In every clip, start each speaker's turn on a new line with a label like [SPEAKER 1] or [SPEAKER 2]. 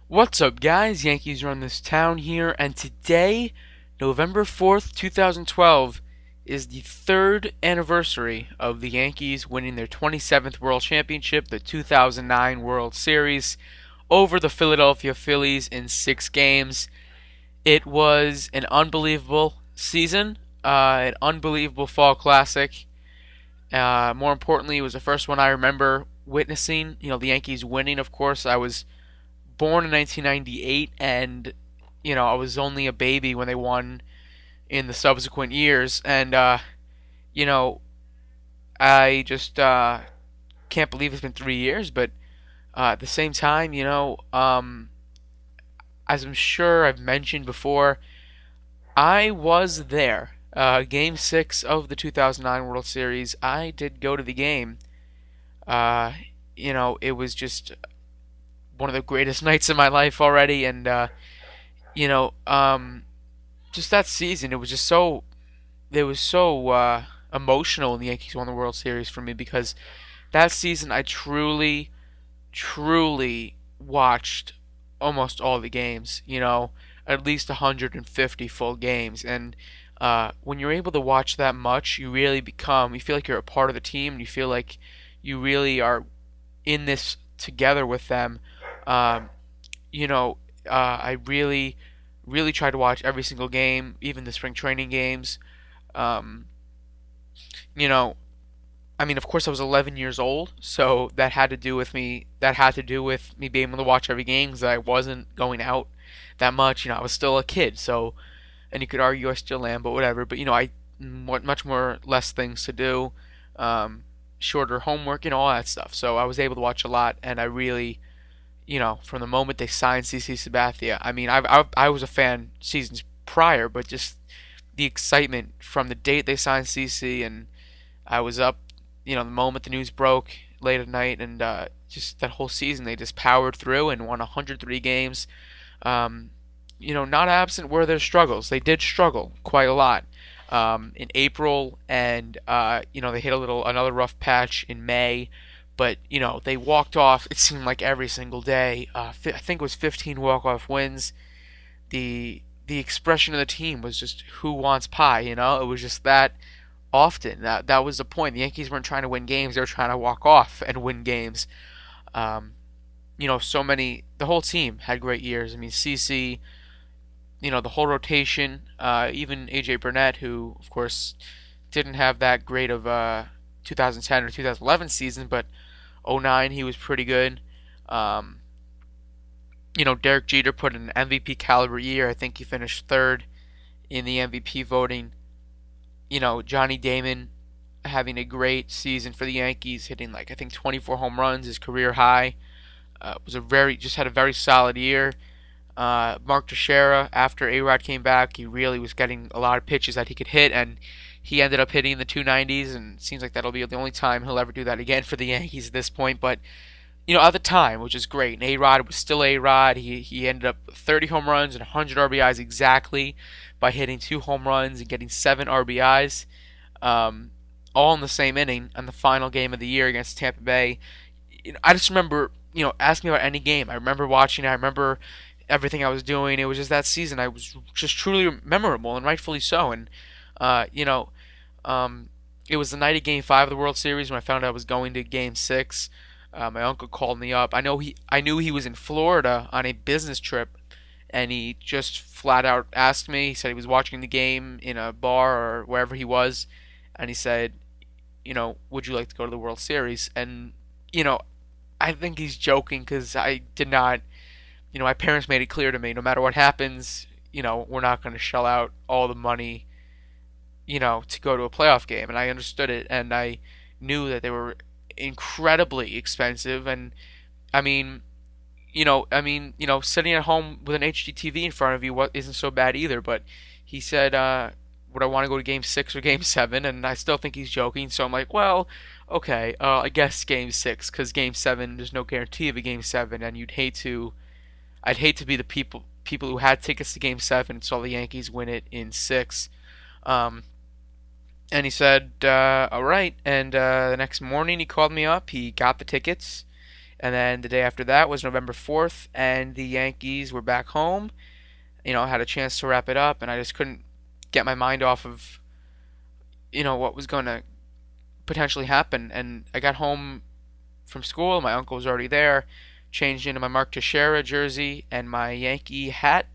[SPEAKER 1] What's up, guys? Yankees run this town here, and today, November 4th, 2012, is the third anniversary of the Yankees winning their 27th World Championship, the 2009 World Series, over the Philadelphia Phillies in 6 games. It was an unbelievable season, an unbelievable fall classic. More importantly, it was the first one I remember witnessing. The Yankees winning, of course. I was born in 1998, and I was only a baby when they won in the subsequent years, and you know, I just can't believe it's been 3 years. But at the same time, as I'm sure I've mentioned before, I was there. Game 6 of the 2009 World Series. I did go to the game. Uh, it was just one of the greatest nights of my life already, and you know, um, just that season, it was so emotional when the Yankees won the World Series for me because that season I truly watched almost all the games. At least 150 full games, and when you're able to watch that much, you feel like you're a part of the team, and you feel like you really are in this together with them. Um, I really tried to watch every single game, even the spring training games. Um, you know, of course, I was 11 years old, so that had to do with me. That had to do with me being able to watch every game because I wasn't going out that much. I was still a kid, so and you could argue I still am, but whatever. But I much more less things to do, shorter homework, all that stuff. So I was able to watch a lot, and I really from the moment they signed CC Sabathia, I was a fan seasons prior, but just the excitement from the date they signed CC, and I was up, the moment the news broke late at night, and just that whole season they just powered through and won 103 games. Um, not absent were their struggles. They did struggle quite a lot in April, and they hit another rough patch in May. But they walked off. It seemed like every single day. I think it was 15 walk-off wins. The expression of the team was just who wants pie. It was just that often. That was the point. The Yankees weren't trying to win games; they were trying to walk off and win games. Um, so many. The whole team had great years. CC. The whole rotation. Even AJ Burnett, who of course didn't have that great of 2010 or 2011 season, but '09 he was pretty good. Um, Derek Jeter put in an MVP caliber year. I think he finished third in the MVP voting. Johnny Damon having a great season for the Yankees, hitting like I think 24 home runs, his career high. Just had a very solid year. Mark Teixeira, after A-Rod came back, he really was getting a lot of pitches that he could hit, and he ended up hitting the 290s, and it seems like that'll be the only time he'll ever do that again for the Yankees at this point. But at the time, which is great, and A-Rod was still A-Rod. He ended up 30 home runs and 100 RBIs exactly by hitting 2 home runs and getting 7 RBIs, um, all in the same inning on the final game of the year against Tampa Bay. I just remember, ask me about any game. I remember watching it. I remember everything I was doing. It was just that season. I was just truly memorable, and rightfully so. And uh, you know, um, it was the night of Game 5 of the World Series when I found out I was going to Game 6. My uncle called me up. I knew he was in Florida on a business trip, and he just flat out asked me. He said he was watching the game in a bar or wherever he was, and he said, would you like to go to the World Series? And you know, I think he's joking because I did not. My parents made it clear to me, no matter what happens, we're not going to shell out all the money, to go to a playoff game. And I understood it, and I knew that they were incredibly expensive. And I mean, sitting at home with an HD TV in front of you isn't so bad either. But he said, would I want to go to Game 6 or Game 7? And I still think he's joking. So I'm like, well, okay, I guess Game 6, because Game 7, there's no guarantee of a Game 7, and I'd hate to be the people who had tickets to Game 7 and saw the Yankees win it in 6. Um, and he said, all right. And the next morning he called me up. He got the tickets, And then the day after that was November 4th, and the Yankees were back home. I had a chance to wrap it up, and I just couldn't get my mind off of what was going to potentially happen. And I got home from school. My uncle was already there, changed into my Mark Teixeira jersey and my Yankee hat,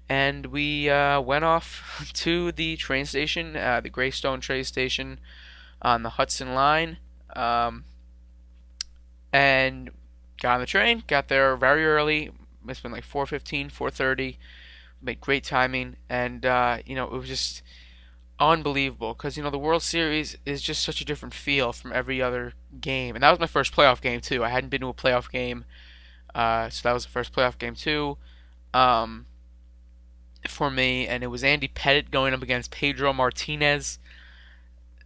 [SPEAKER 1] and we went off to the train station, the Greystone train station on the Hudson Line, um, and got on the train. Got there very early. Must have been like 4:15, 4:30. Made great timing, and it was just unbelievable because the World Series is just such a different feel from every other game, and that was my first playoff game too. I hadn't been to a playoff game, so that was the first playoff game too, um, for me, and it was Andy Pettitte going up against Pedro Martinez.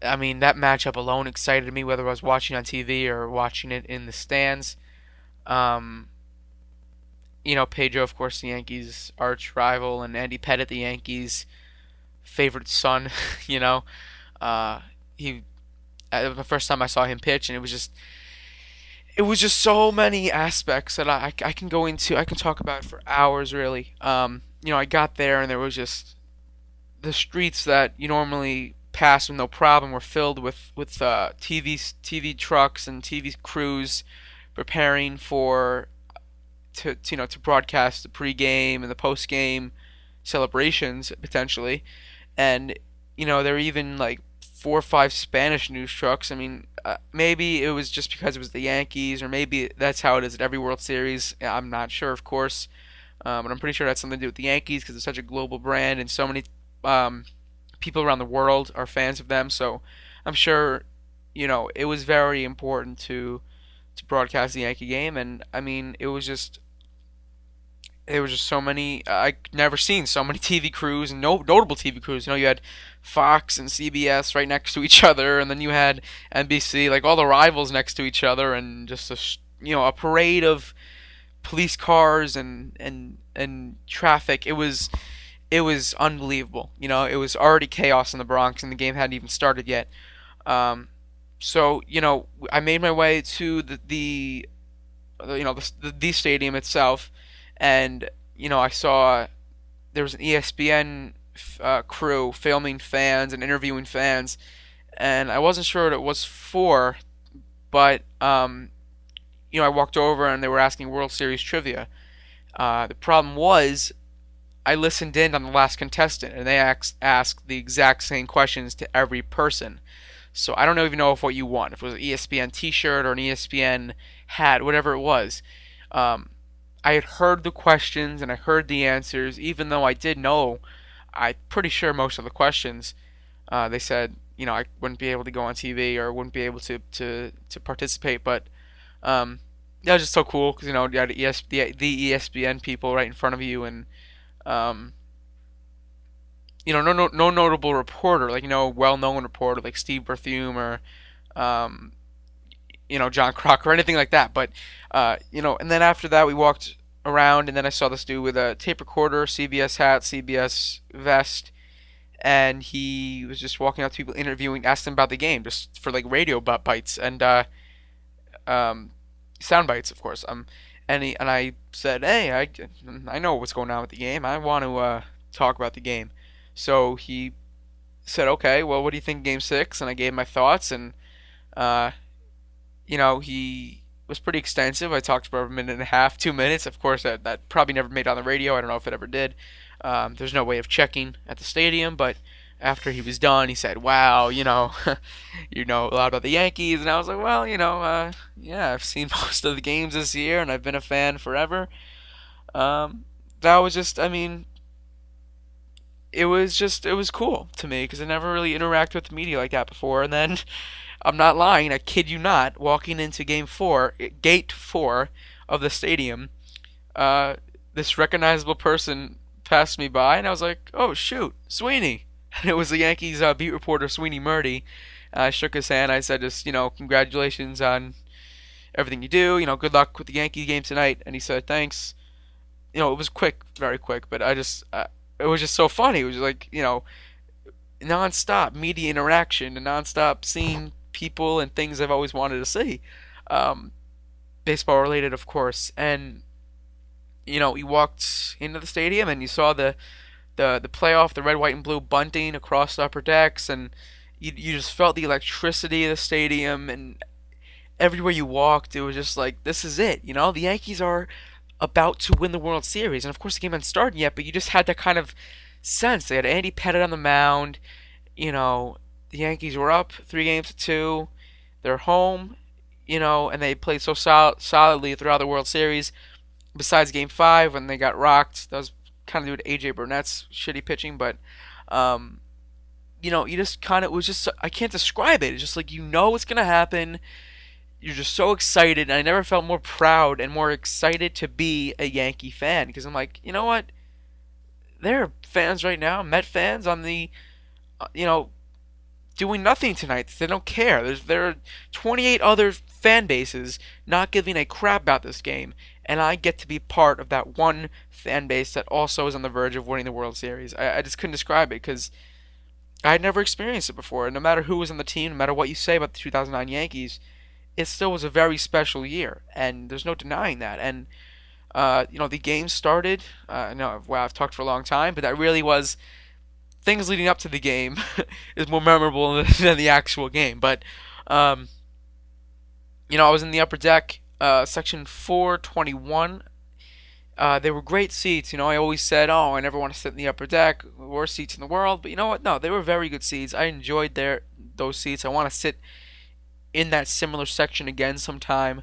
[SPEAKER 1] I mean, that matchup alone excited me, whether I was watching on TV or watching it in the stands. Um, Pedro, of course, the Yankees' arch rival, and Andy Pettitte, the Yankees' favorite son. you know, uh, he it was the first time I saw him pitch, and it was just so many aspects that I can go into. I can talk about for hours, really. I got there, and there was just the streets that you normally pass with no problem were filled with TV trucks and TV crews preparing to broadcast the pregame and the postgame celebrations potentially, and there were even like four or five Spanish news trucks. I mean, maybe it was just because it was the Yankees, or maybe that's how it is at every World Series. I'm not sure, of course, but I'm pretty sure that's something to do with the Yankees because it's such a global brand and so many um, people around the world are fans of them. So I'm sure it was very important to broadcast the Yankee game, and I mean there was just so many. I never seen so many TV crews and no notable TV crews. You had Fox and CBS right next to each other, and then you had NBC, like all the rivals next to each other, and just a parade of police cars and traffic. It was unbelievable. It was already chaos in the Bronx, and the game hadn't even started yet. Um, so I made my way to the stadium itself, and I saw there was an ESPN crew filming fans and interviewing fans, and I wasn't sure what it was for, but I walked over and they were asking World Series trivia. The problem was I listened in on the last contestant, and they asked the exact same questions to every person. So I don't even know if what you won, if it was an ESPN T-shirt or an ESPN hat, whatever it was. Um, I had heard the questions and I heard the answers, even though I did know, I'm pretty sure most of the questions. They said, I wouldn't be able to go on TV or wouldn't be able to participate, but that was just so cool because you had the ESPN people right in front of you, and um, no notable reporter, like well-known reporter like Steve Berthume or um, John Crocker or anything like that. But and then after that we walked around, and then I saw this dude with a tape recorder, CBS hat, CBS vest, and he was just walking up to people interviewing, asked them about the game, just for like radio bites and um, sound bites, of course. And I said, hey, I know what's going on with the game. I want to talk about the game. So he said, okay, well, what do you think of Game Six? And I gave my thoughts, and uh, he was pretty extensive. I talked for a minute and a half, 2 minutes. Of course, that probably never made it on the radio. I don't know if it ever did. There's no way of checking at the stadium, but after he was done, he said, "Wow, you know a lot about the Yankees." And I was like, "Well, yeah, I've seen most of the games this year, and I've been a fan forever." That was just, I mean, it was cool to me because I never really interacted with the media like that before. And then I'm not lying, I kid you not, walking into Gate 4 of the stadium, uh, this recognizable person passed me by, and I was like, "Oh shoot, Sweeney!" And it was the Yankees beat reporter Sweeney Murdy. I shook his hand. I said, "Just congratulations on everything you do. Good luck with the Yankee game tonight." And he said, "Thanks." It was quick, very quick, but it was just so funny. It was like nonstop media interaction and nonstop seeing people and things I've always wanted to see. Um, baseball related, of course. And you walked into the stadium and you saw the playoff, the red, white, and blue bunting across the upper decks, and you just felt the electricity of the stadium, and everywhere you walked, it was just like, this is it. The Yankees are about to win the World Series, and of course the game hadn't started yet, but you just had that kind of sense. They had Andy Pettitte on the mound. You know, the Yankees were up 3-2. They're home. And they played so solidly throughout the World Series. Besides Game 5 when they got rocked, that was kind of due to AJ Burnett's shitty pitching, but um, you just kind of, it was just, I can't describe it. It's just like, what's gonna happen. You're just so excited, and I never felt more proud and more excited to be a Yankee fan, because I'm like, you know what? There are fans right now, Met fans on the, you know, doing nothing tonight. They don't care. There are 28 other fan bases not giving a crap about this game, and I get to be part of that one fan base that also is on the verge of winning the World Series. I just couldn't describe it because I had never experienced it before. And no matter who was on the team, no matter what you say about the 2009 Yankees, it still was a very special year, and there's no denying that. And the game started. No, wow, I've talked for a long time, but that really was things leading up to the game is more memorable than the actual game. But um, I was in the upper deck, section 421. They were great seats. I always said, "Oh, I never want to sit in the upper deck. Worst seats in the world." But you know what? No, they were very good seats. I enjoyed those seats. I want to sit in that similar section again sometime,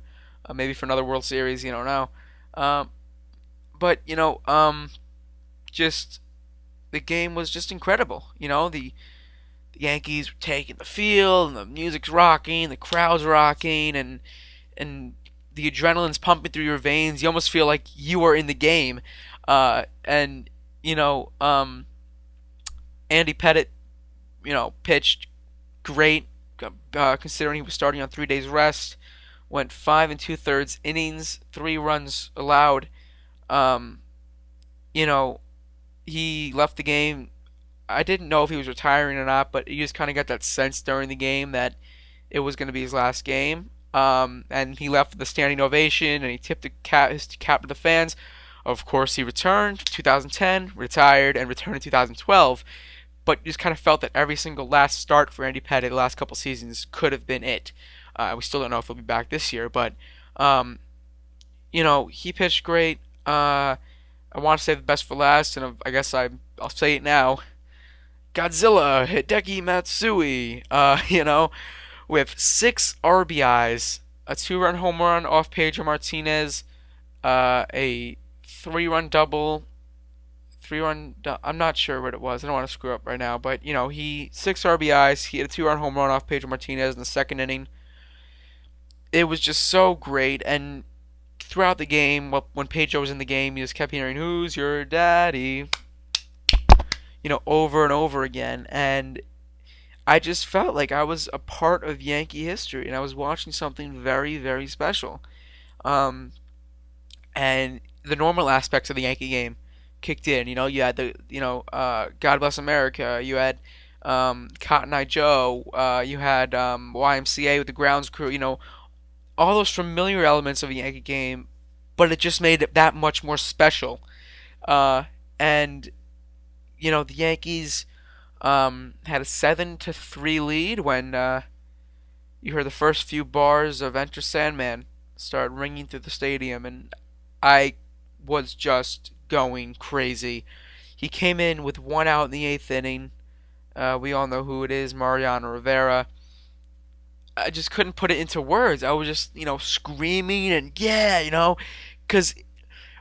[SPEAKER 1] maybe for another World Series. You don't know. Um, but just the game was just incredible. The Yankees were taking the field, and the music's rocking, the crowd's rocking, and the adrenaline's pumping through your veins. You almost feel like you are in the game. And Andy Pettitte, pitched great, considering he was starting on 3 days rest. Went 5 and 2/3 innings, 3 runs allowed. Um, you know, he left the game. I didn't know if he was retiring or not, but you just kind of got that sense during the game that it was going to be his last game. And he left with a standing ovation, and he tipped his cap to the fans. Of course, he returned 2010, retired, and returned in 2012. But you just kind of felt that every single last start for Andy Pettitte the last couple seasons could have been it. We still don't know if he'll be back this year, but um, he pitched great. I want to save the best for last, and I guess I'll say it now. Godzilla Hideki Matsui, with 6 RBIs, a 2-run home run off Pedro Martinez, a 3-run double, I'm not sure what it was. I don't want to screw up right now, but he 6 RBIs. He had a 2-run home run off Pedro Martinez in the second inning. It was just so great, and throughout the game, when Pedro was in the game, you just kept hearing "Who's your daddy?" Over and over again, and I just felt like I was a part of Yankee history, and I was watching something very, very special. Um, and the normal aspects of the Yankee game kicked in. You had God Bless America. You had Cotton Eye Joe. You had YMCA with the grounds crew. All those familiar elements of a Yankee game, but it just made it that much more special. And the Yankees had a 7-3 lead when you heard the first few bars of Enter Sandman start ringing through the stadium, and I was just going crazy. He came in with 1 out in the 8th inning. We all know who it is, Mariano Rivera. I just couldn't put it into words. I was just, screaming and yeah, because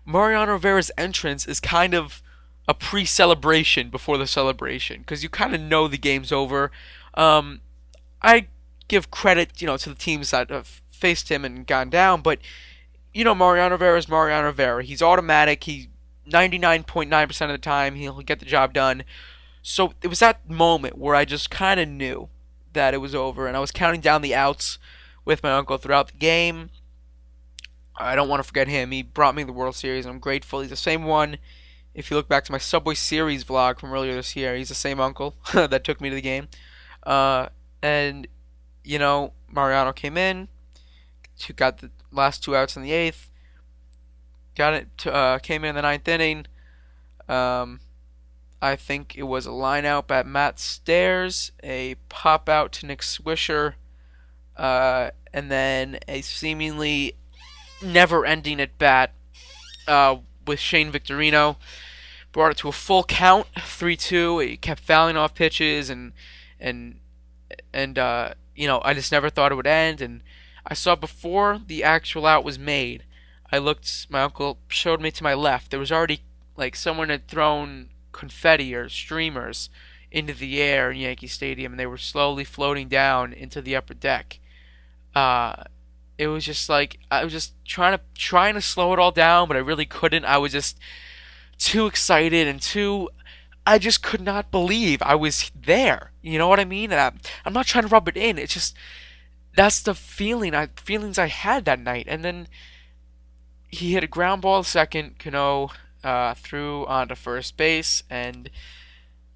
[SPEAKER 1] Mariano Rivera's entrance is kind of a pre-celebration before the celebration, because you kind of know the game's over. I give credit, to the teams that have faced him and gone down, but Mariano Rivera is Mariano Rivera. He's automatic. He 99.9% of the time he'll get the job done. So it was that moment where I just kind of knew that it was over, and I was counting down the outs with my uncle throughout the game. I don't want to forget him. He brought me the World Series, and I'm grateful. He's the same one. If you look back to my Subway Series vlog from earlier this year, he's the same uncle that took me to the game. And Mariano came in, got last two outs in the eighth. Got it. Came in the ninth inning. Um, I think it was a line out by Matt Stairs, a pop out to Nick Swisher, and then a seemingly never-ending at bat with Shane Victorino. Brought it to a full count, 3-2. He kept fouling off pitches, and I just never thought it would end. And I saw before the actual out was made, I looked. My uncle showed me to my left. There was already like someone had thrown confetti or streamers into the air in Yankee Stadium, and they were slowly floating down into the upper deck. Uh, it was just like I was just trying to slow it all down, but I really couldn't. I was just too excited and too. I just could not believe I was there. You know what I mean? And I'm not trying to rub it in. It's just that's the feelings I had that night. And then he hit a ground ball to second. Cano threw onto first base, and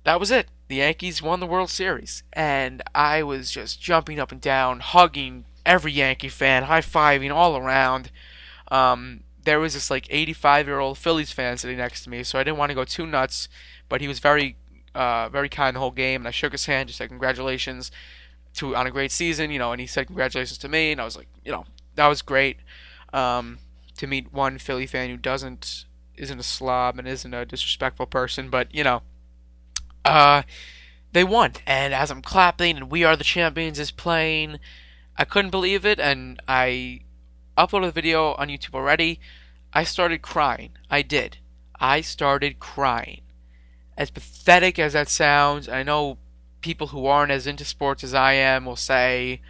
[SPEAKER 1] that was it. The Yankees won the World Series, and I was just jumping up and down, hugging every Yankee fan, high fiving all around. There was this like 85-year-old Phillies fan sitting next to me, so I didn't want to go too nuts, but he was very kind the whole game, and I shook his hand, just said congratulations on a great season, and he said congratulations to me, and I was like, that was great. To meet one Philly fan who isn't a slob and isn't a disrespectful person, but uh, they won, and as I'm clapping and "We Are the Champions" is playing, I couldn't believe it, and I uploaded the video on YouTube already. I started crying. I did. I started crying. As pathetic as that sounds, I know people who aren't as into sports as I am will say,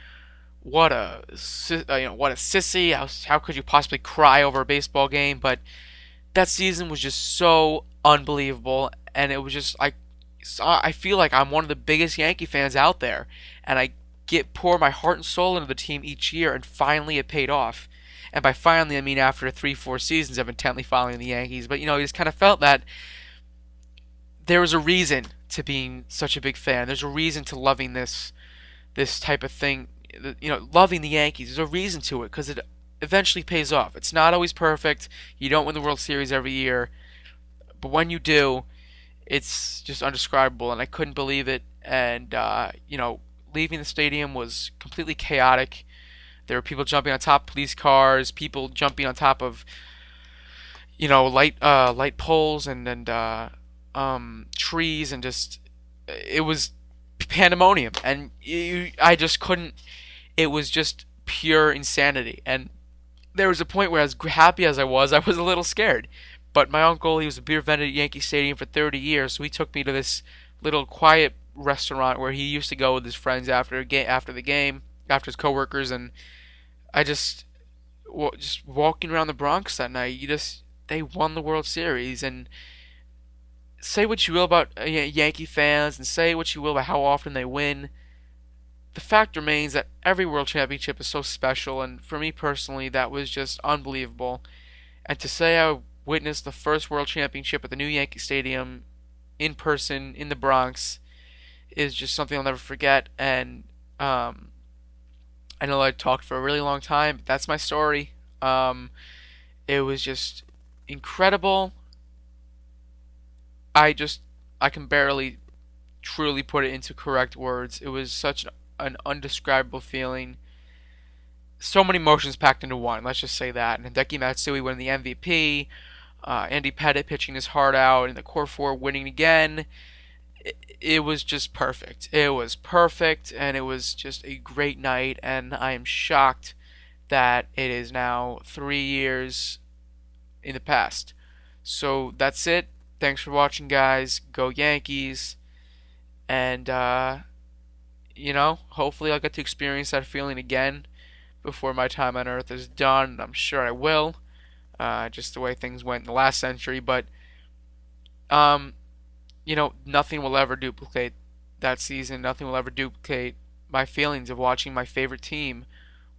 [SPEAKER 1] "What a what a sissy! How could you possibly cry over a baseball game?" But that season was just so unbelievable, and it was just I feel like I'm one of the biggest Yankee fans out there, and I pour my heart and soul into the team each year, and finally it paid off. And by finally, I mean after 3-4 seasons of intently following the Yankees. But I just kind of felt that there was a reason to being such a big fan. There's a reason to loving this type of thing. Loving the Yankees. There's a reason to it because it eventually pays off. It's not always perfect. You don't win the World Series every year, but when you do, it's just undescribable. And I couldn't believe it. And leaving the stadium was completely chaotic. There were people jumping on top of police cars, people jumping on top of light poles and trees, and just it was pandemonium. And I just couldn't. It was just pure insanity. And there was a point where, as happy as I was a little scared. But my uncle, he was a beer vendor at Yankee Stadium for 30 years, so he took me to this little quiet restaurant where he used to go with his friends after the game, after his coworkers, and I just walking around the Bronx that night. They won the World Series, and say what you will about Yankee fans, and say what you will about how often they win. The fact remains that every World Championship is so special, and for me personally, that was just unbelievable. And to say I witnessed the first World Championship at the new Yankee Stadium in person in the Bronx is just something I'll never forget. And I know I talked for a really long time, but that's my story. It was just incredible. I can barely truly put it into correct words. It was such an undescribable feeling. So many emotions packed into one. Let's just say that. And Hideki Matsui winning the MVP. Andy Pettitte pitching his heart out, and the core four winning again. It was just perfect. It was perfect, and it was just a great night. And I am shocked that it is now 3 years in the past. So that's it. Thanks for watching, guys. Go Yankees. And hopefully I'll get to experience that feeling again before my time on Earth is done. I'm sure I will. Just the way things went in the last century, but nothing will ever duplicate that season. Nothing will ever duplicate my feelings of watching my favorite team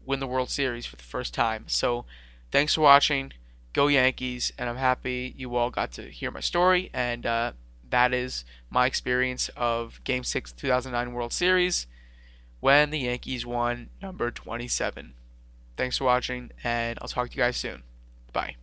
[SPEAKER 1] win the World Series for the first time. So, thanks for watching. Go Yankees, and I'm happy you all got to hear my story, and that is my experience of Game 6 2009 World Series when the Yankees won number 27. Thanks for watching, and I'll talk to you guys soon. Bye.